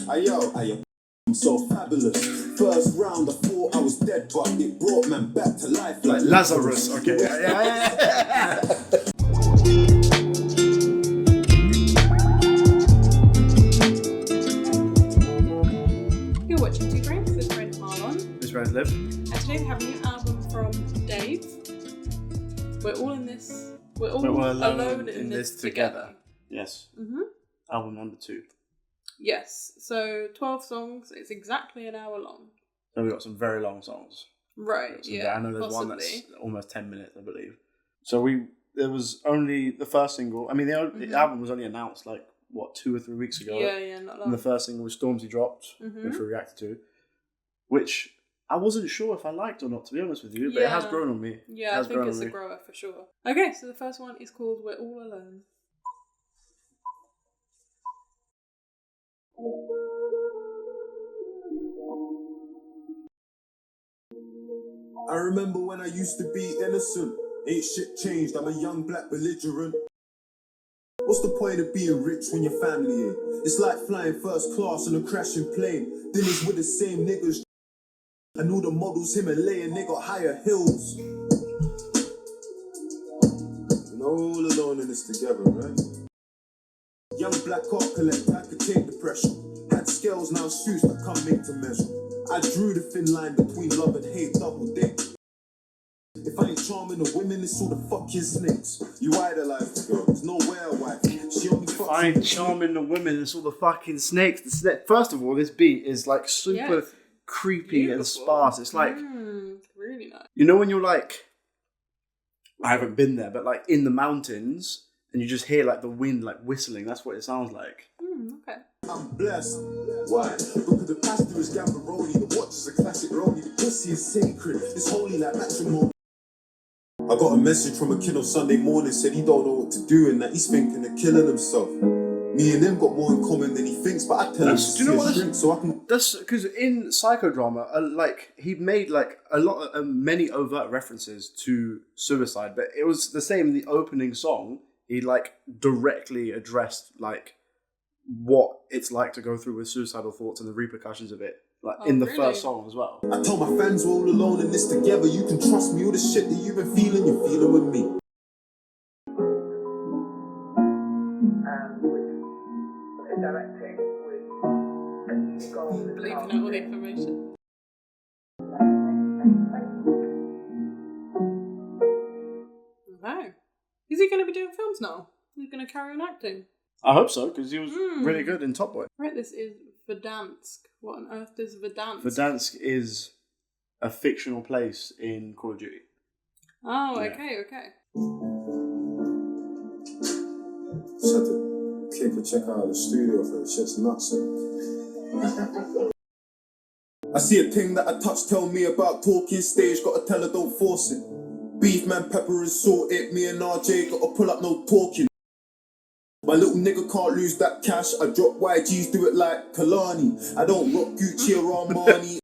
Ayo, I'm so fabulous. First round, I thought I was dead, but it brought man back to life like Lazarus. Okay. Yeah. You're watching Two Friends with friend Marlon. This Marlon Liv. And today we have a new album from Dave. We're all in this. We're all alone in this together. Yes. Mm-hmm. Album number 2. Yes. So 12 songs. It's exactly an hour long. So we got some very long songs. Right. Yeah. I know there's possibly. one that's almost 10 minutes, I believe. So there was only the first single. I mean, the album was only announced 2 or 3 weeks ago. Yeah, not long. And the first single was Stormzy dropped, which we reacted to, which I wasn't sure if I liked or not, to be honest with you, but it has grown on me. Yeah, I think it's a grower for sure. Okay, so the first one is called We're All Alone. I remember when I used to be innocent. Ain't shit changed, I'm a young black belligerent. What's the point of being rich when your family ain't? It's like flying first class on a crashing plane. Dinners with the same niggas. I knew the models Himalayan, they got higher hills. You know, we're all alone in this together, right? Young black art collector, I could take the pressure. Had scales, now suits that can't make to measure. I drew the thin line between love and hate, double dick. If I ain't charming the women, it's all the fucking snakes. You idolize the girl, there's nowhere wife. She only fucks. I ain't charming the women, it's all the fucking snakes. First of all, this beat is super creepy and sparse. It's really nice. You know when you're I haven't been there, but in the mountains, and you just hear the wind whistling. That's what it sounds like. Okay. I'm blessed. Why? Because the pastor is Gambaroni, the watch is a classic Roni, the pussy is sacred, it's holy like matrimony. I got a message from a kid on Sunday morning, said he don't know what to do and that he's thinking of killing himself. Me and him got more in common than he thinks, but I tell him to drink so I can. That's because in psychodrama, he made many overt references to suicide, but it was the same in the opening song. He directly addressed what it's like to go through with suicidal thoughts and the repercussions of it, in the first song as well. I told my fans we're all alone in this together. You can trust me, all the shit that you've been feeling, you're feeling with me. Believe you know all the information. Okay. Is he going to be doing films now? He's going to carry on acting? I hope so, because he was really good in Top Boy. Right, this is Verdansk. What on earth is Verdansk? Verdansk is a fictional place in Call of Duty. Oh, okay. Just had to click and check out the studio for it. Shit's nuts. I see a thing that I touch, tell me about talking stage, gotta tell her don't force it. Beef man, pepper and salt it, me and RJ gotta pull up no talking. My little nigga can't lose that cash, I drop YGs, do it like Kalani. I don't rock Gucci or Armani.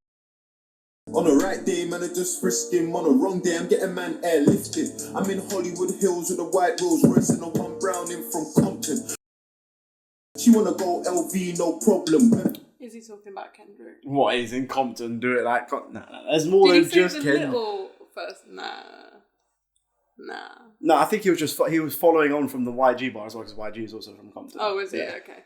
On the right day, man, I just frisk him. On the wrong day, I'm getting man airlifted. I'm in Hollywood Hills with a white Rolls Royce and a one Browning from Compton. She wanna go LV, no problem. Is he talking about Kendrick? What, he's in Compton, do it like... Nah, there's more than just Kendrick. Did he say the little first? Nah. No, I think he was following on from the YG bar as well, because YG is also from Compton. Oh, is he? Yeah. Okay.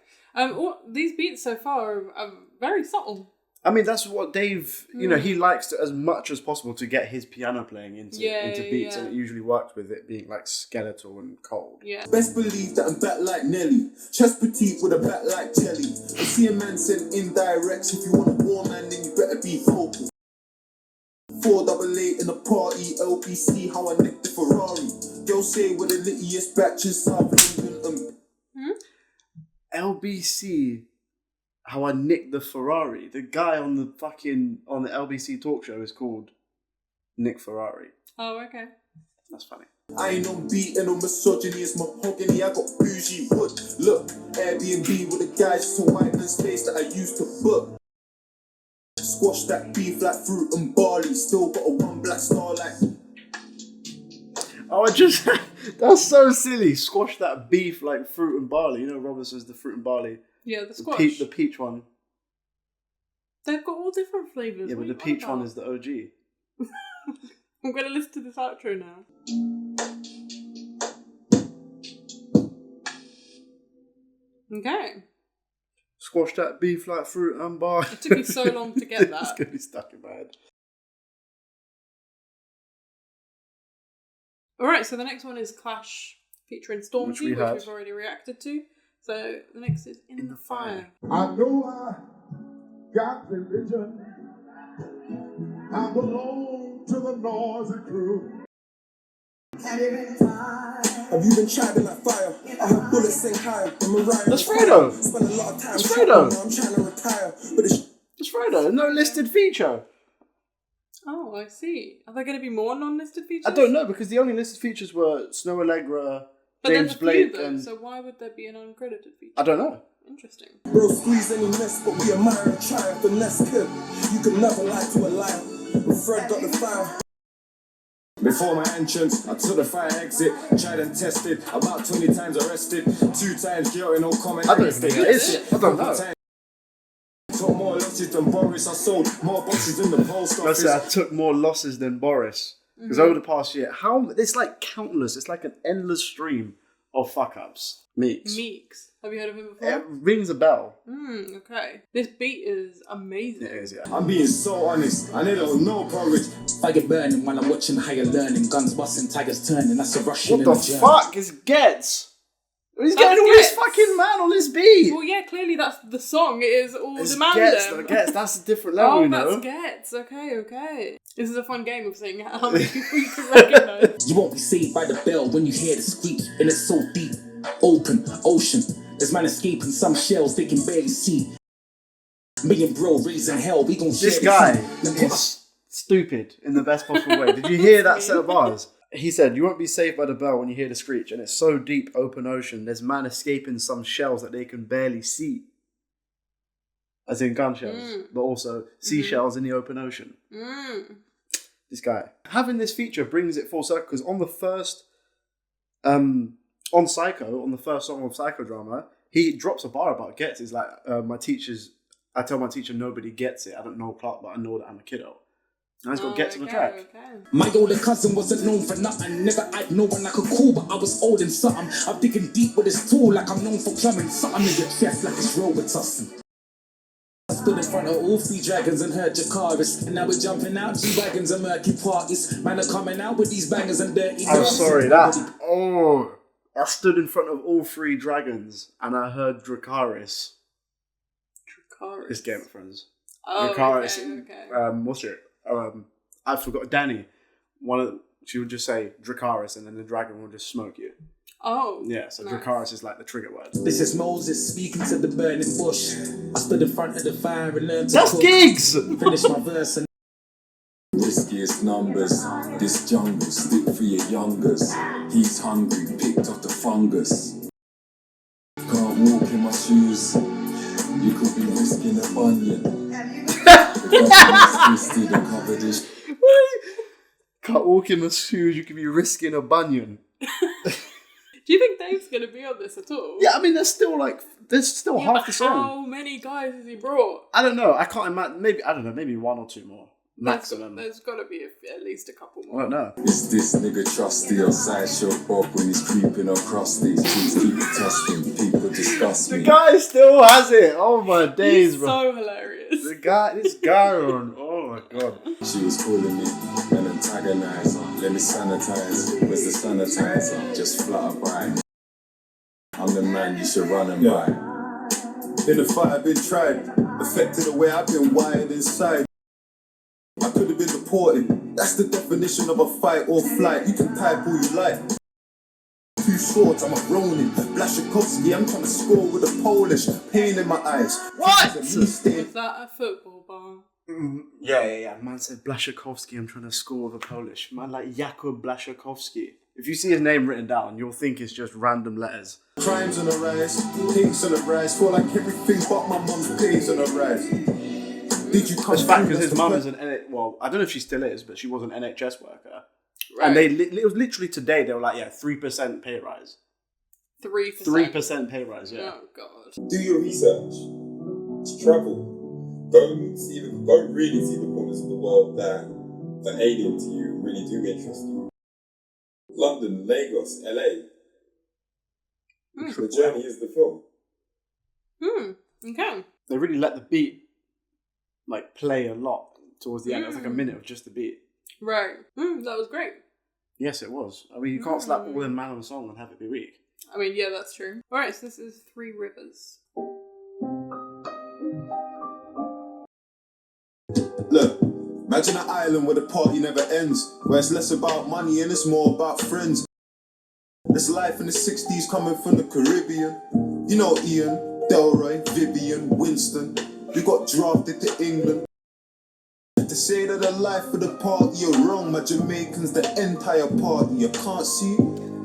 These beats so far are very subtle. I mean, that's what Dave, he likes to, as much as possible to get his piano playing into beats, and it usually works with it being skeletal and cold. Yeah. Best believe that I'm back like Nelly. Chest petite with a back like jelly. I see a man send indirects. If you want a war man, then you better be vocal. 488 in the party, LBC, how I nicked the Ferrari. Girls say we're the littiest batches, South London. LBC, how I nicked the Ferrari. The guy on the LBC talk show is called Nick Ferrari. Oh, okay. That's funny. I ain't no beat and no misogyny, it's mahogany. I got bougie wood. Look, Airbnb with the guys, it's a white man's space that I used to book. Squash that beef like fruit and barley. Still got a one black star like. Oh, that's so silly. Squash that beef like fruit and barley. Robert says the fruit and barley. Yeah, the squash. The peach one. They've got all different flavours. Yeah, but the peach one is the OG. I'm going to listen to this outro now. Okay. Squash that beef like fruit and bar. It took you so long to get that. It's going to be stuck in my head. Alright, so the next one is Clash featuring Stormzy, which we've already reacted to. So the next is In the Fire. I know I got religion. I belong to the noisy crew. Have you been tried in that fire? I have bullets sink higher. That's Fredo. Spend a lot of time. That's Fredo. I'm trying to retire, but it's Fredo. No listed feature. Oh, I see. Are there going to be more non-listed features? I don't know, because the only listed features were Snoh Aalegra, but James Blake, and so why would there be an uncredited feature? I don't know. Interesting. Bro, squeeze any mess, but we admire and triumph. The less kid, you can never lie to a liar. But Fred got the fire. Before my entrance, I took the fire exit, tried and tested, about 20 times arrested, 2 times guilty, no comment. I don't think it is. I don't know. Took more losses than Boris, I sold more boxes in the post office. I took more losses than Boris. Because over the past year, it's like countless, it's like an endless stream of fuck-ups. Meekz. Have you heard of him before? It rings a bell. Okay. This beat is amazing. It is, yeah. I'm being so honest, I need no progress. Fire burning while I'm watching how you're learning. Guns busting, tigers turning, that's a Russian. What the fuck is Ghetts? He's getting all this fucking man on this beat. Well, yeah, clearly that's the song. It is all it's the man Ghetts, that's a different level, you know. Oh, that's Ghetts. Okay. This is a fun game of saying how many people you can recognise. You won't be saved by the bell when you hear the squeak, and it's so deep. Open, ocean. There's man escaping some shells they can barely see. Me and bro raising hell, we gon' share this guy is stupid in the best possible way. Did you hear that set of bars? He said, you won't be saved by the bell when you hear the screech, and it's so deep, open ocean, there's man escaping some shells that they can barely see. As in gun shells, but also seashells in the open ocean. This guy. Having this feature brings it full circle, because on the first, on Psycho, on the first song of Psychodrama, he drops a bar about Ghetts. He's like, I tell my teacher nobody gets it. I don't know Clark, but I know that I'm a kiddo. And he's got Ghetts on the track. Okay. My older cousin wasn't known for nothing. Never had no one I could call, but I was old and something. I'm digging deep with this tool like I'm known for plumbing. Something in your chest like it's Robitussin. I stood in front of all 3 dragons and heard Jakaris. And now we're jumping out G-Wagons and murky parties. Man are coming out with these bangers and dirty I'm girls. sorry, I stood in front of all 3 dragons and I heard Dracarys. It's Game of Thrones. Oh, Dracarys. okay. What's it? I forgot. Danny. She would just say Dracarys and then the dragon would just smoke you. Oh. Yeah, so nice. Dracarys is like the trigger word. This is Moses speaking to the burning bush. I stood in front of the fire and learned to That's cook. gigs! Finish my verse and Riskiest numbers, this jungle, stick for your youngers. He's hungry, picked off the fungus. Can't walk in my shoes, you could be risking a bunion. Twisted and covered in Can't walk in my shoes, you could be risking a bunion. Do you think Dave's going to be on this at all? Yeah, I mean, there's still half the song. How many guys has he brought? I don't know, I can't imagine, maybe 1 or 2 more. Maximum. There's got to be at least a couple I more. don't know. Is this nigga trusty or sideshow Bob when he's creeping across these? Please keep it testing, people discuss me. The guy still has it. Oh my days, He's bro. so hilarious. This guy on. Oh my god. She was calling me an antagonizer. Let me sanitize. Where's the sanitizer? Just flutter by. I'm the man you should run and by. In the fight I've been tried, affected the way I've been wired inside. I could have been deported. That's the definition of a fight or flight. You can type all you like. 2 swords, I'm a Ronin. Blaszczykowski, I'm trying to score with a Polish. Pain in my eyes. What? Is that a football bar? Yeah. Man said Blaszczykowski, I'm trying to score with a Polish. Man like Jakub Blaszczykowski. If you see his name written down, you'll think it's just random letters. Crimes on the rise, hates on the rise. Feel like everything but my mum's pays on the rise. Did you come It's fact because his mum is I don't know if she still is, but she was an NHS worker. Right. And it was literally today, they were like, 3% pay rise. 3%? 3% pay rise, yeah. Oh, God. Do your research. Travel. Go really see the corners of the world that are alien to you, really do interest you. London, Lagos, LA. The journey is the film. Okay. They really let the beat like play a lot towards the end. It was like a minute of just the beat. Right. That was great. Yes, it was. I mean, you can't slap all in man on a song and have it be weak. I mean, yeah, that's true. Alright, so this is Three Rivers. Look, imagine an island where the party never ends, where it's less about money and it's more about friends. There's life in the 60s coming from the Caribbean. You know Ian, Delroy, Vivian, Winston. We got drafted to England. To say that the life of the party are wrong, my Jamaicans, the entire party. You can't see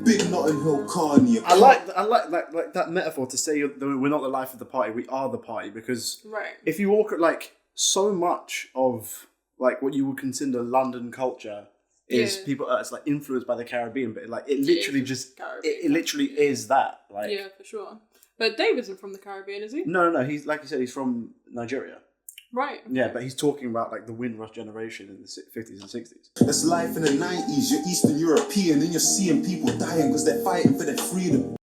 Big Notting Hill Carney. I like that metaphor to say we're not the life of the party, we are the party, because if you walk at like so much of like what you would consider London culture is people it's like influenced by the Caribbean, but like it literally it literally is that, like, yeah, for sure. But Dave isn't from the Caribbean, is he? No, he's, like you said, he's from Nigeria. Right. Okay. Yeah, but he's talking about like the Windrush generation in the 50s and 60s. That's life in the 90s. You're Eastern European and you're seeing people dying because they're fighting for their freedom.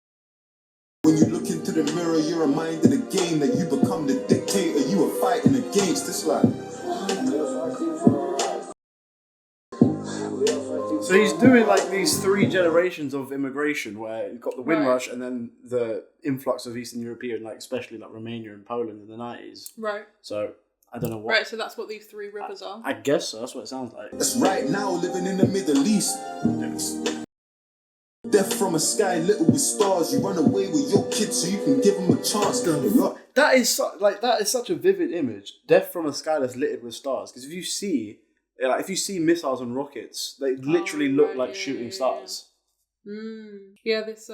When you look into the mirror, you're reminded again that you become the dictator you were fighting against. It's like... So he's doing like these 3 generations of immigration where you've got the Windrush and then the influx of Eastern European, like especially like Romania and Poland in the 90s. Right. So I don't know what... Right, so that's what these 3 rivers are? I guess so, that's what it sounds like. That's right now, living in the Middle East. Death from a sky little with stars. You run away with your kids so you can give them a chance. That is such a vivid image. Death from a sky that's littered with stars. Because if you see missiles and rockets, they literally look like shooting stars. Yeah, this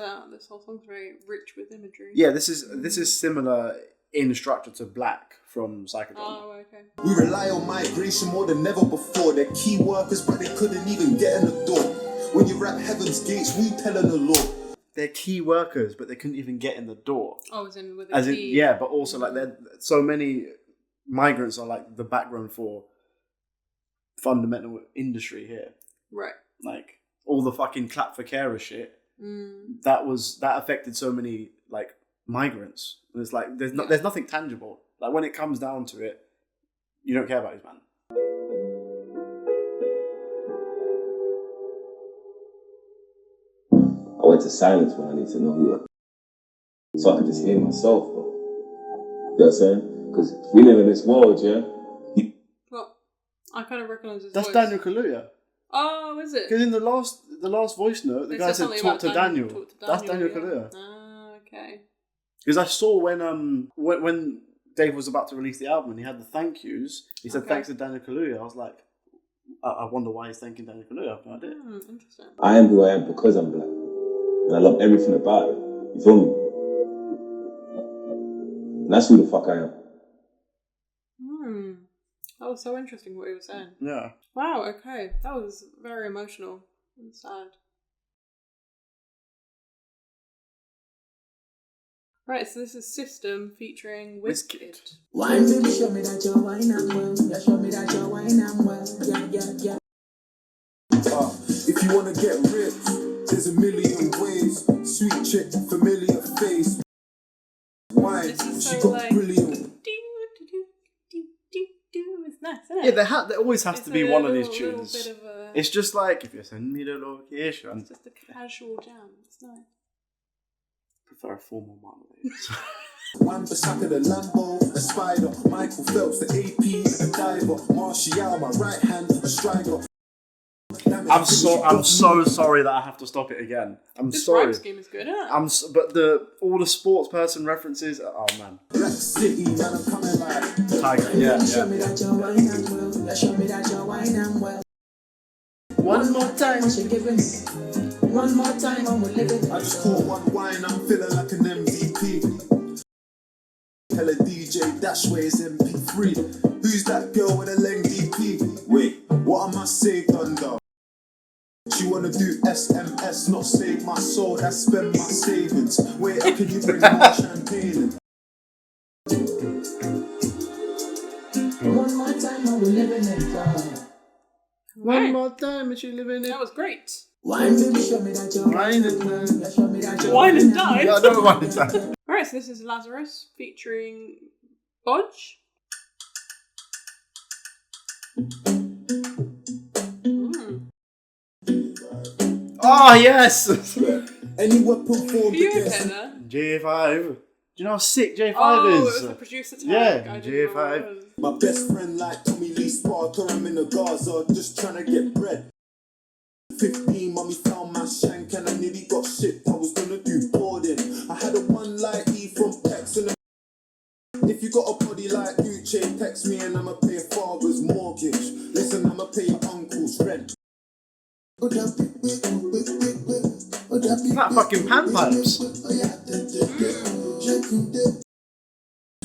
whole song's very rich with imagery. Yeah, this is similar in structure to Black from Psychodrama. Oh, okay. We rely on migration more than ever before. They're key workers, but they couldn't even get in the door. When you're at heaven's gates, we telling the Lord. They're key workers, but they couldn't even get in the door. Oh, as in with a key. Yeah, but also like so many migrants are like the background for fundamental industry here. Right. Like all the fucking clap for carer shit. That affected so many like migrants. And it's like there's nothing tangible. Like when it comes down to it, you don't care about his man. I went to silence when I need to know who I am. So I can just hear myself, bro. You know what I'm saying? Because we live in this world, yeah? Well, I kind of recognise his That's voice. Daniel Kaluuya. Oh, is it? Because in the last voice note, the guy said talk to Daniel. That's Daniel Kaluuya. Ah, okay. Because I saw when Dave was about to release the album and he had the thank yous, he said thanks to Daniel Kaluuya. I was like, I wonder why he's thanking Daniel Kaluuya. I have no idea. Interesting. I am who I am because I'm black. And I love everything about it. You feel me? And that's who the fuck I am. That was so interesting what he was saying. Yeah. Wow, okay. That was very emotional and sad. Right, so this is System featuring Wizkid. Wine, baby, show me that you're wine and well. Yeah, show me that you're wine and well. Yeah. If you wanna get rich, there's a million ways. Sweet chick, familiar face. Wine, This is she so got brilliant. It's nice, isn't it? Yeah, there always has to be one of these tunes. Bit of a, It's just like, if you send me the location. it's just a casual jam. It's nice. Prefer a formal marmalade. One beside the Lambo, a spider. Michael Phelps, the AP, a diver. Martial, my right hand, a striker. I'm so sorry that I have to stop it again. I'm This sorry. rhyme scheme is good, isn't it? But all the sports person references. Oh man. Black City, man, I'm coming like Tiger. Yeah. Show me that you're wine and well. Yeah, show me that you're wine and well. One more time. She giving me. One more time and we'll live it. I just caught one wine, I'm feeling like an MVP. Tell a DJ Dashway's MP3. Who's that girl with a lengthy DP? Wait, what am I saved under? She wanna do SMS, not save my soul, that's spend my savings. Wait, how can you bring more champagne in? One more time, I will live in it. One more time, and she living it. That was great. Wine, baby, show me that you're Wine and dine. Yeah, show me that you're Wine and dine. Yeah, I know wine and dine. Alright, so this is Lazarus featuring Bodge. Oh, yes! Any weapon formed Are you okay against there? J5. Do you know how sick J5 Oh, it is? was the producer tag. Yeah, I didn't know what J5. it was. my best friend like Tommy Lee Sparker. I'm in the Gaza, just trying to get bread. 15, mommy found my shank and I nearly got shipped. I was gonna do boarding. I had a one like E from Pex and if you got a body like Uche, text me and I'ma pay a father's mortgage. Listen, I'ma pay your uncle's rent. That fucking panpipes.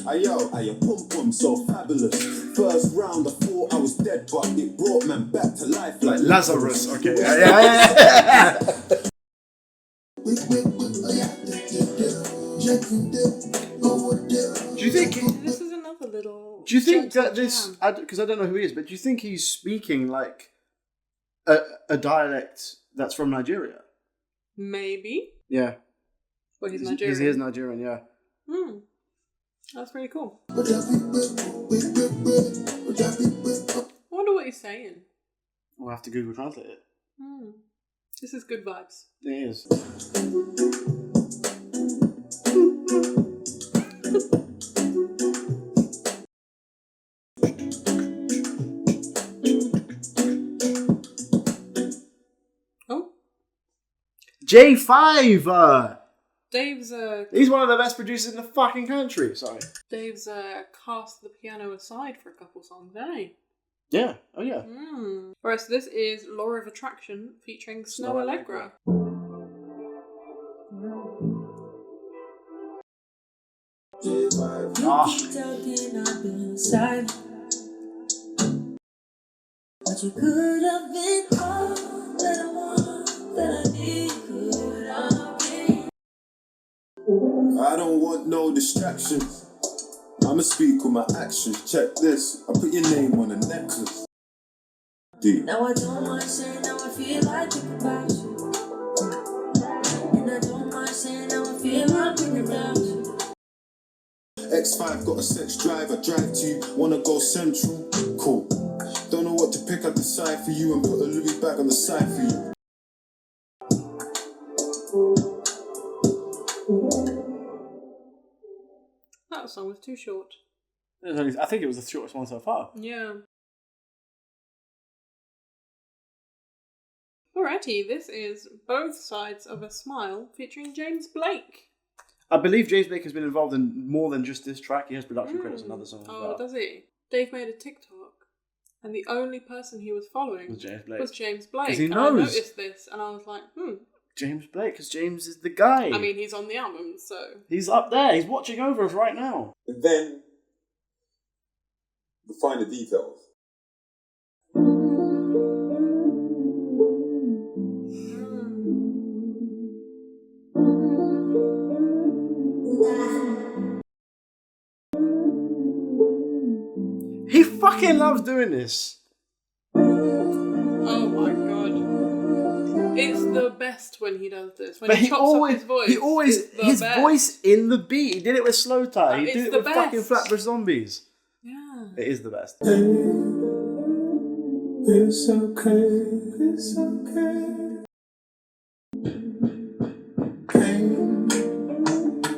Ayo, pum pum, so fabulous. First round, I thought I was dead, but it brought man back to life like Lazarus, okay. Yeah. Do you think? This is another little. Do you think gentle that this? jam. Because I don't know who he is, but do you think he's speaking like a dialect that's from Nigeria? Maybe. Yeah. Well, he's Nigerian. He is Nigerian, yeah. That's pretty cool. I wonder what he's saying. We'll have to Google Translate it. This is good vibes. It is. Oh, J5! Dave's He's one of the best producers in the fucking country. Sorry. Dave's cast the piano aside for a couple songs, hasn't he? Yeah. Oh, yeah. Alright, so this is Law of Attraction featuring Snoh Aalegra. Keep talking, I've been silent. But you could have been all that I want, that I need, could have been. I don't want no distractions. I'ma speak with my actions. Check this. I put your name on a necklace. Deep. Now I don't mind saying how I feel, I think about you. And I don't mind saying how I feel, I think about you. X5 got a sex drive, I drive to you. Wanna go central? Cool. Don't know what to pick, I decide for you and put a Louis bag on the side for you. That song was too short. I think it was the shortest one so far. Yeah. Alrighty, this is Both Sides of a Smile featuring James Blake. I believe James Blake has been involved in more than just this track. He has production credits on other songs as Oh, well. does he? Dave made a TikTok, and the only person he was following Was James Blake. was James Blake. 'Cause he And knows. I noticed this, and I was like, James Blake, because James is the guy. I mean, he's on the album, so... He's up there. He's watching over us right now. And then the finer details. He fucking loves doing this. Oh my god. It's the best when he does this. When But he he chops always, up his voice. he always, it's the his best. voice in the beat. He did it with Slow Tie. He It's did it the with fucking best. Flatbush Zombies. Yeah. It is the best. It's okay, it's okay.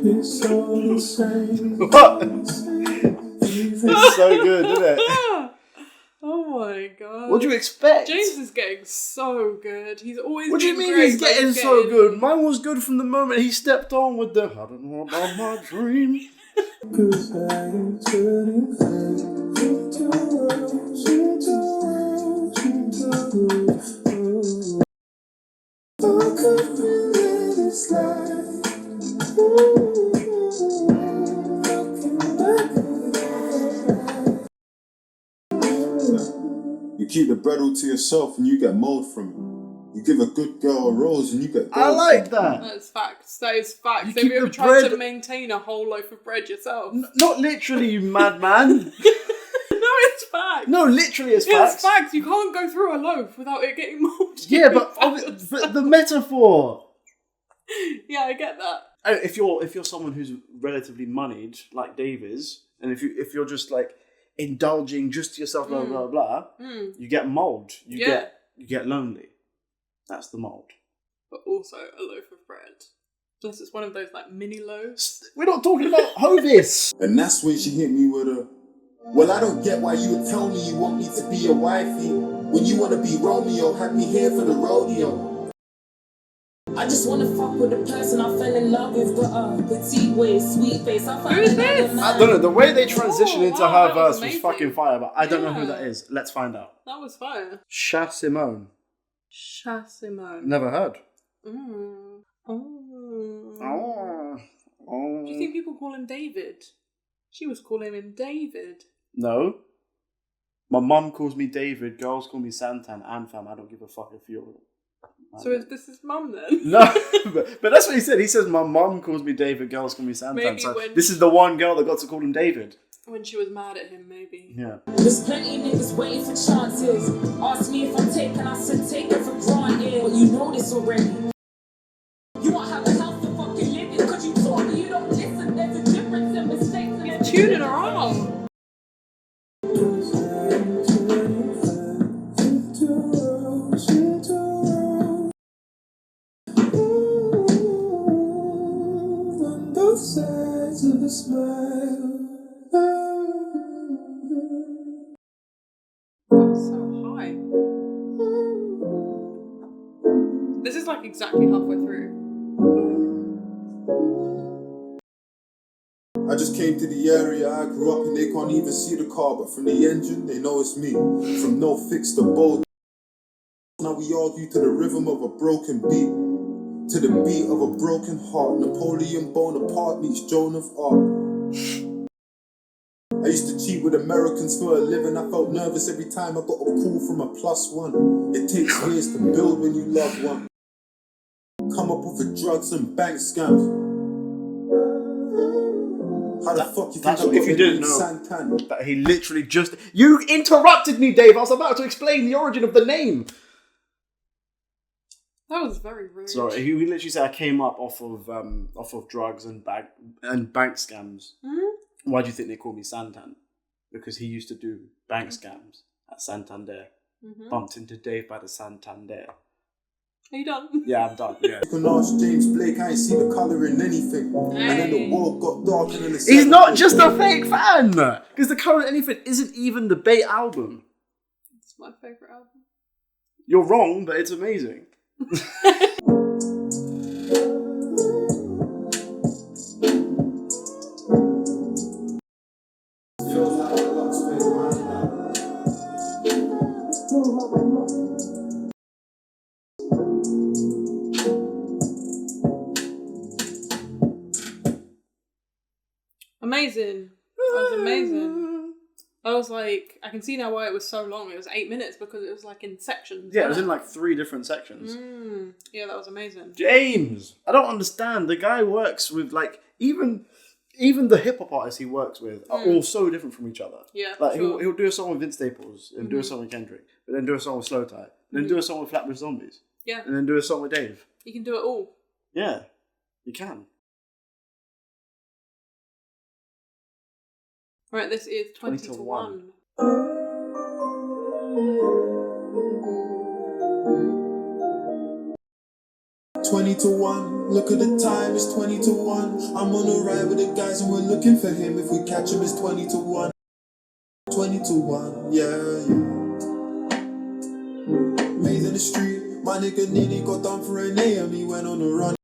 It's all the same. What? It's so good, isn't it? Oh my god. What do you expect? James is getting so good. He's always What do you been mean great, he's but getting so good? Mine was good from the moment he stepped on with the I don't know about my dream. 'Cause I am turning back into rose, into rose, into rose. Oh, could we live this life? You keep the bridle to yourself and you get mold from it. You give a good girl a rose and you get gold. I like that. That's facts. That is facts. You Have keep you ever the tried to bread- maintain a whole loaf of bread yourself? Not literally, you madman. No, No, literally it's Yeah, facts. it's facts. You can't go through a loaf without it getting mouldy. Yeah, but the metaphor. Yeah, I get that. If you're someone who's relatively moneyed, like Dave is, and if you're just like indulging just to yourself, blah blah blah, you get mold. You get lonely. That's the mold. But also a loaf of bread. Unless it's one of those like mini loaves. We're not talking about Hovis. And that's when she hit me with a, well, I don't get why you would tell me you want me to be your wifey when you want to be Romeo, happy here for the rodeo. I just wanna fuck with the person I fell in love with, got a petite waist, sweet face. Who is this? I don't know. The way they transition into wow, her that was verse was amazing. fucking fire, but I don't know who Yeah. that is. Let's find out. That was fire. Shasimone. Shasimone. Never heard. Mm. Oh. Oh. Do you think people call him David? She was calling him David. No. My mum calls me David, girls call me Santan, and fam, I don't give a fuck if you're... So is this his mum then? No, but that's what he said. He says, my mum calls me David, girls call me Santan. Maybe So when- this is the one girl that got to call him David. When she was mad at him, maybe. Yeah. There's plenty niggas waiting for chances. Ask me if I'm taking, I said take it for granted. But you know this already. You won't have a house to fucking live in, cause you told me you don't listen. There's a difference in mistakes and Tuning her out. That's so high. This is like exactly halfway through. I just came to the area I grew up and they can't even see the car, but from the engine they know it's me. From no fix to bold, now we argue to the rhythm of a broken beat, to the beat of a broken heart. Napoleon Bonaparte meets Joan of Arc. I used to cheat with Americans for a living. I felt nervous every time I got a call from a +1. It takes years to build when you love one. Come up with drugs and bank scams. How the fuck you think That's I what, got if you the didn't name know, Santan? that he literally just... You interrupted me, Dave. I was about to explain the origin of the name. That was very rude. Sorry, he literally said I came up off of drugs and bank scams. Hmm? Why do you think they call me Santan? Because he used to do bank scams at Santander. Bumped into Dave by the Santander. Are you done? Yeah, I'm done. Yeah. You can ask James Blake, I ain't see the colour in anything. And then the world got darker than the He's not just a fake fan! Because the current anything isn't even the Bait album. It's my favourite album. You're wrong, but it's amazing. Amazing. That was amazing. I was like, I can see now why it was so long. It was 8 minutes because it was like in sections. Yeah, it was in like 3 different sections. Yeah, that was amazing. James! I don't understand. The guy works with like, even the hip hop artists he works with are all so different from each other. Yeah, Like sure. he'll do a song with Vince Staples, and do a song with Kendrick, but then do a song with Slow Tie, and then do a song with Flatbush Zombies. Yeah. And then do a song with Dave. You can do it all. Yeah, you can. Right, this is 20 20 to to 1. 20 to 1, look at the time, it's 20 to 1. I'm on a ride with the guys and we're looking for him. If we catch him, it's 20 to 1. 20 to 1, yeah. Made in the street, my nigga nearly got done for an AM, he went on a run.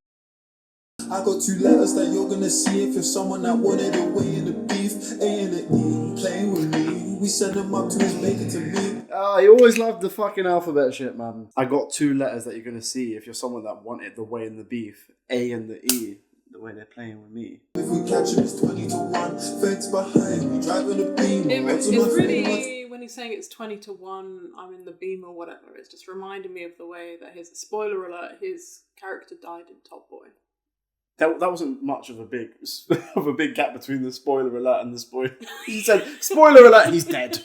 I got 2 letters that you're gonna see if you're someone that wanted a way in the beef. A and the E, playing with me. We send them up to his maker to me. You always loved the fucking alphabet shit, man. I got 2 letters that you're gonna see if you're someone that wanted the way in the beef. A and the E, the way they're playing with me. If we catch him, it's 20 to 1. Feds behind me, driving the beam. It's really, when he's saying it's 20 to 1, I'm in the beam or whatever, it's just reminding me of the way that spoiler alert, his character died in Top Boy. That wasn't much of a big gap between the spoiler alert and the spoiler. You said, spoiler alert, he's dead.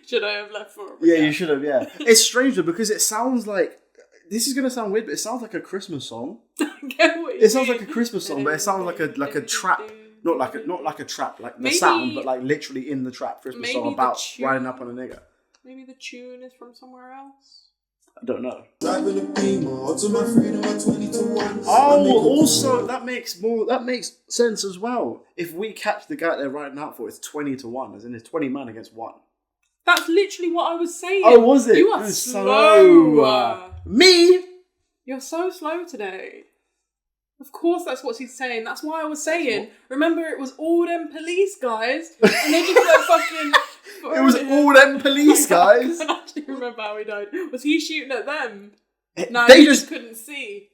Should I have left for a Yeah, you should have, yeah. It's strange though, because it sounds like, this is going to sound weird, but it sounds like a Christmas song. It sounds like a Christmas song, but it sounds like a trap, not like a trap, like the sound, but like literally in the trap Christmas song about riding up on a nigger. Maybe the tune is from somewhere else. I don't know. Driving a beamer, odds of my freedom are 20 to 1. Oh, also that makes sense as well. If we catch the guy they're riding out for, it's 20 to 1, as in it's 20 man against 1. That's literally what I was saying. Oh, was it? You are slow. Me? You're so slow today. Of course that's what he's saying. That's why I was saying. Remember, it was all them police guys, and they just like fucking... It was all them police guys? I can't actually remember how he died. Was he shooting at them? No, they he just couldn't see.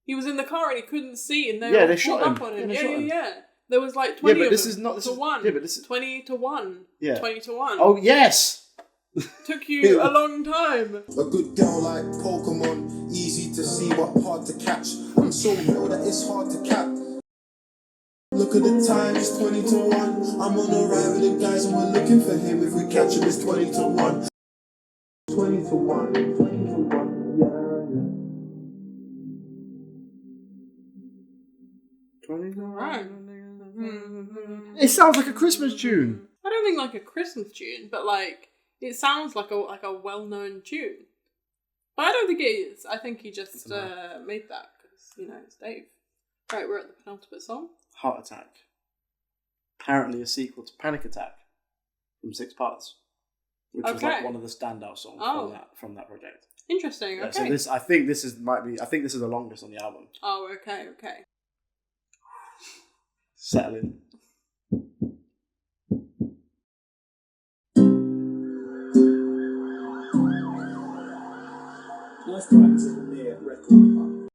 He was in the car and he couldn't see, and they shot him. up on him. Yeah. There was like 20 but of this them is not to 1. Yeah, but this is 20 to 1. Yeah. 20 to 1. Oh yes. Took you a long time. A good girl like Pokemon, easy to see but hard to catch. I'm so real that it's hard to cap. Look at the time, it's 20 to 1. I'm on a ride with the guys and we're looking for him. If we catch him, it's 20 to 1. 20 to 1, 20 to 1, yeah. 20 to 1. Right. It sounds like a Christmas tune. I don't think like a Christmas tune, but like it sounds like a well-known tune. But I don't think it is. I think he just made that because it's Dave. Right, we're at the penultimate song. Heart Attack. Apparently a sequel to Panic Attack from 6 Parts, which was like one of the standout songs from that project. Interesting. Yeah, okay. So I think this is the longest on the album. Oh, okay. Settle in. Nice practice in the record.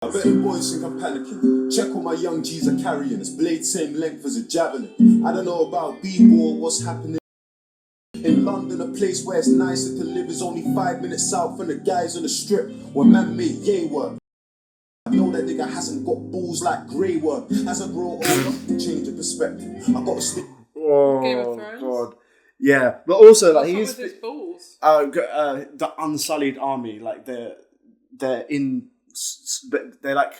I bet the boys think I'm panicking. Check what my young G's are carrying. It's blade same length as a javelin. I don't know about B-ball, what's happening. In London, a place where it's nicer to live is only 5 minutes south from the guys on the strip where man made yay work. I know that nigga hasn't got balls like grey work. As I grow older, change of perspective. I gotta stick. Oh, Game of Thrones? God. Yeah, but also like What's up with his balls? The Unsullied Army, like they're like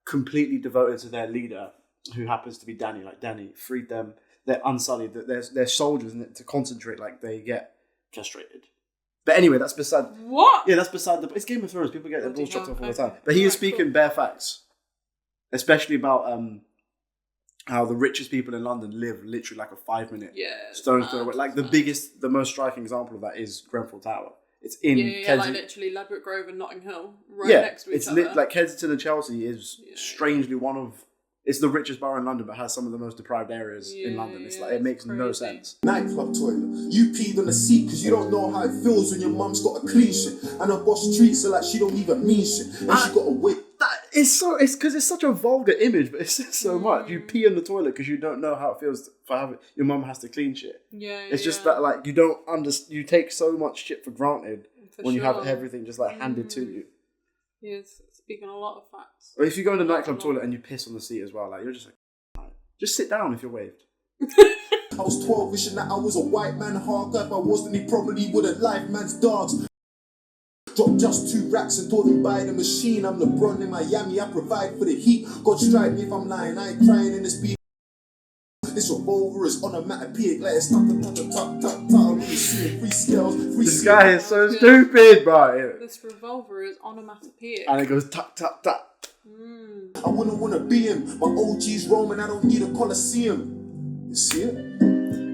completely devoted to their leader, who happens to be Danny. Like Danny freed them. They're unsullied. They're soldiers, and to concentrate, like they get castrated. But anyway, that's beside. What? Yeah, that's beside the. It's Game of Thrones. People get their balls chopped off all the time. But he is speaking bare facts, especially about how the richest people in London live literally like a 5-minute stone's throw away. Like the most striking example of that is Grenfell Tower. It's in Kensington. Like literally Ladbroke Grove and Notting Hill, next to each other. Like Kensington and Chelsea is strangely one of. It's the richest borough in London, but has some of the most deprived areas in London. It's like it makes no sense. Nightclub toilet. You peed on the seat because you don't know how it feels when your mum's got a clean shit and her boss treats her like she don't even mean shit and she got a wig. It's because it's such a vulgar image, but it's just so much. You pee in the toilet because you don't know how it feels for having your mum has to clean shit. It's just that like you don't understand. You take so much shit for granted when you have everything just like handed to you. Yes, speaking a lot of facts. Or if you go in the nightclub toilet and you piss on the seat as well, like you're just like, just sit down if you're waved. I was 12 wishing that I was a white man hard guy. If I wasn't, he probably would have life man's dogs. Dropped just 2 racks and told him buy the machine. I'm LeBron in Miami, I provide for the heat. God strike me if I'm lying, I ain't crying in this beat. This revolver is onomatopoeic, like it's I'm really seeing 3 scales. This guy is so stupid, bro. This revolver is onomatopoeic. And it goes tuck, tuck, tuck. I wouldn't want to be him. My OG's Roman, I don't need a Colosseum. You see it?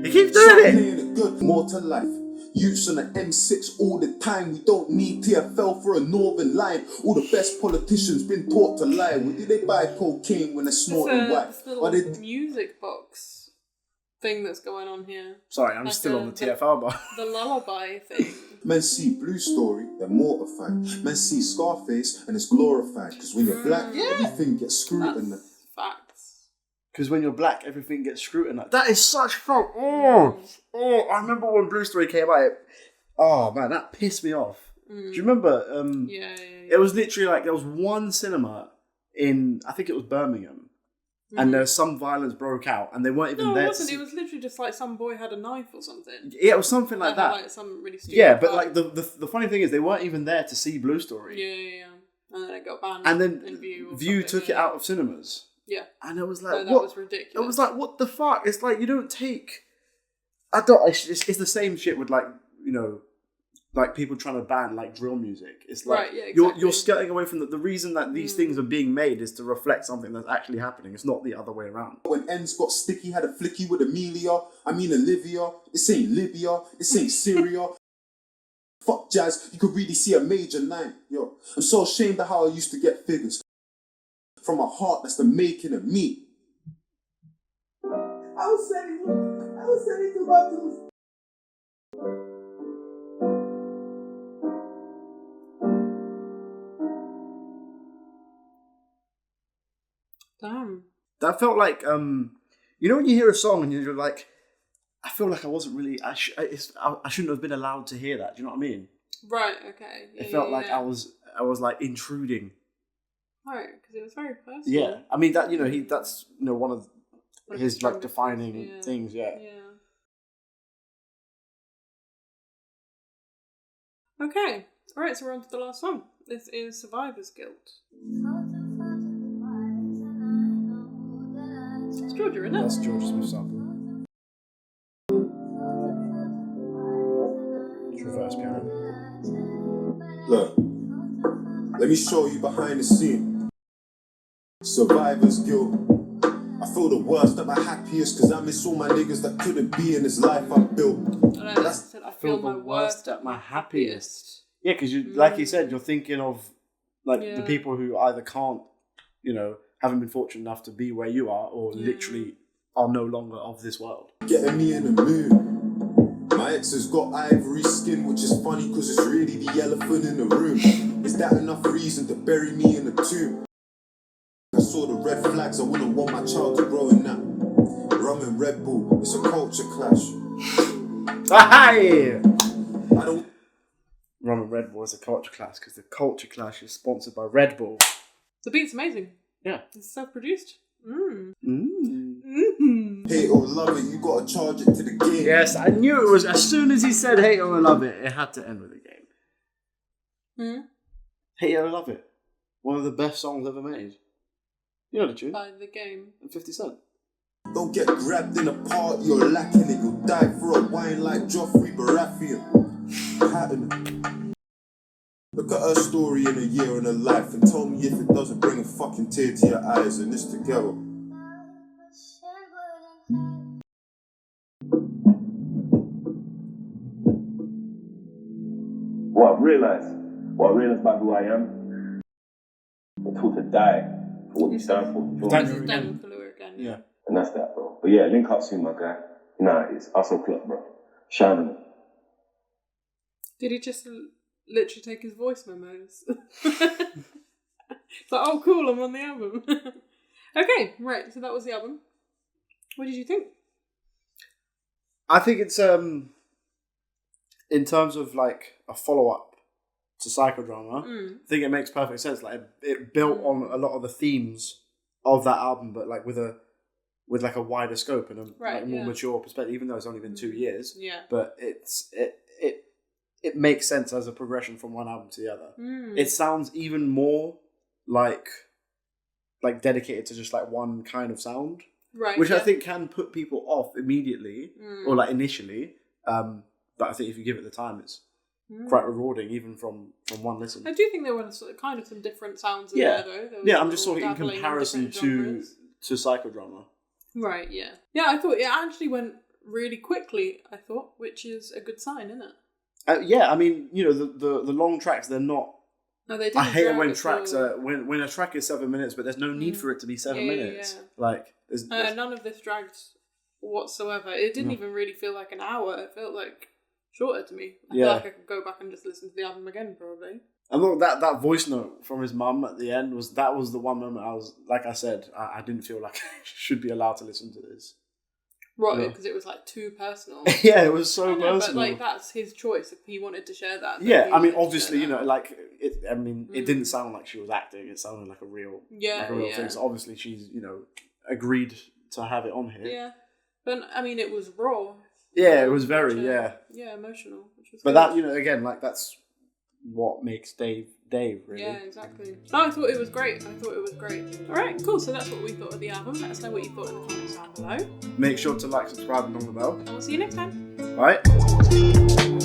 He keeps doing it. Playing it good, more to life. Use on the M6 all the time. We don't need TFL for a northern line. All the best politicians been taught to lie. Well, did they buy cocaine when they're snorting white? It's a little music box thing that's going on here. Sorry, I'm like still on the TFL bar. The lullaby thing. Men see Blue Story, they're mortified. Men see Scarface and it's glorified. Because when you're black, everything gets scrutinized. Facts. Because when you're black, everything gets scrutinized. That is such fun. Oh, I remember when Blue Story came out. Oh man, that pissed me off. Do you remember? Yeah. It was literally like there was one cinema in, I think it was Birmingham, and there's some violence broke out, and they weren't even No, there. it wasn't. It was literally just like some boy had a knife or something. Yeah, it was something like They had, that. like, some really stupid Yeah, but fight. like the funny thing is, they weren't even there to see Blue Story. Yeah. And then it got banned. And then in View. Or View something, took it out of cinemas. Yeah. And it was like, No, that what? was ridiculous. It was like, what the fuck? It's like, you don't take... I don't... It's the same shit with, like, you know, like people trying to ban, like, drill music. It's like, Right, yeah, exactly. you're skirting away from the reason that these things are being made is to reflect something that's actually happening. It's not the other way around. When ends got sticky, had a flicky with Amelia. I mean Olivia. This ain't Libya. This ain't Syria. Fuck jazz. You could really see a major line. Yo, I'm so ashamed of how I used to get figures. From a heart that's the making of me. I was sending to battles. Damn. That felt like, you know when you hear a song and you're like, I feel like I wasn't really, I shouldn't have been allowed to hear that. Do you know what I mean? Right, okay. It felt like I was like intruding. Right, because it was very personal. Yeah, I mean that, you know, that's, you know, one of One of his his like strongest defining things, things. Yeah. Okay, alright, so we're on to the last song. This is Survivor's Guilt. It's Georgia, isn't it? That's George Smith sample. Reverse piano. Look, let me show you behind the scene. Survivor's guilt. I feel the worst at my happiest because I miss all my niggas that couldn't be in this life I built. I said I feel my worst at my happiest. Yeah, because you, like you said, you're thinking of like the Yeah. people who either can't, you know, haven't been fortunate enough to be where you are, or literally are no longer of this world. Getting me in the mood. My ex has got ivory skin, which is funny because it's really the elephant in the room. Is that enough reason to bury me in a tomb? I saw the red flags, I wouldn't want my child to grow in that. Rum and Red Bull, it's a culture clash. Hi! I don't... Rum and Red Bull is a culture clash because the culture clash is sponsored by Red Bull. The beat's amazing. Yeah. It's self-produced. Hate or love it, you gotta charge it to the game. Yes, I knew it was. As soon as he said "Hate or Love It," it had to end with a game. Hate or Love It, one of the best songs ever made. You know the tune? By the game. And 50 Cent. Don't get grabbed in a party, you're lacking it. You'll die for a wine like Joffrey Baratheon. Pattern. Look at her story in a year in her life and tell me if it doesn't bring a fucking tear to your eyes and this together. What I realised about who I am, I'm taught to die for what you stand for. You feel Daniel me? again. Daniel Kaluuya again. Yeah. And that's that, bro. But yeah, link up soon, my guy. Nah, it's us o'clock, bro. Shine on it. Did he just literally take his voice memos? It's like, oh cool, I'm on the album. Okay, right, so that was the album. What did you think? I think it's in terms of like a follow-up to Psychodrama, I think it makes perfect sense. Like it built on a lot of the themes of that album, but like with like a wider scope and a like, more mature perspective, even though it's only been 2 years. Yeah. But it makes sense as a progression from one album to the other. It sounds even more like dedicated to just like one kind of sound. Right. Which I think can put people off immediately or like initially. But I think if you give it the time, it's quite rewarding, even from one listen. I do think there were kind of some different sounds in Yeah. there, though. There was Yeah, I'm just talking in dabbling comparison different to Psychodrama. Right, yeah. Yeah, I thought it actually went really quickly, I thought, which is a good sign, isn't it? Yeah, I mean, you know, the long tracks, they're not... No, they didn't I hate it drag when at tracks all. are... When a track is 7 minutes, but there's no need for it to be 7 minutes. Yeah. Like, there's None of this dragged whatsoever. It didn't even really feel like an hour. It felt like shorter to me. I feel like I could go back and just listen to the album again, probably. And look, that voice note from his mum at the end was the one moment I was, like I said, I didn't feel like I should be allowed to listen to this. Right, because it was like too personal. Yeah, it was so I know, personal. but like that's his choice if he wanted to share that. Yeah, I mean, obviously, you know, like it. I mean, it didn't sound like she was acting. It sounded like a real, Yeah, thing. So obviously, she's, you know, agreed to have it on here. Yeah, but I mean, it was raw. Yeah, it was very emotional. Which was But good. that, you know, again, like that's what makes Dave really. Yeah, exactly. No, I thought it was great. All right, cool. So that's what we thought of the album. Let us know what you thought in the comments down below. Make sure to like, subscribe, and on the bell. And we'll see you next time. Right.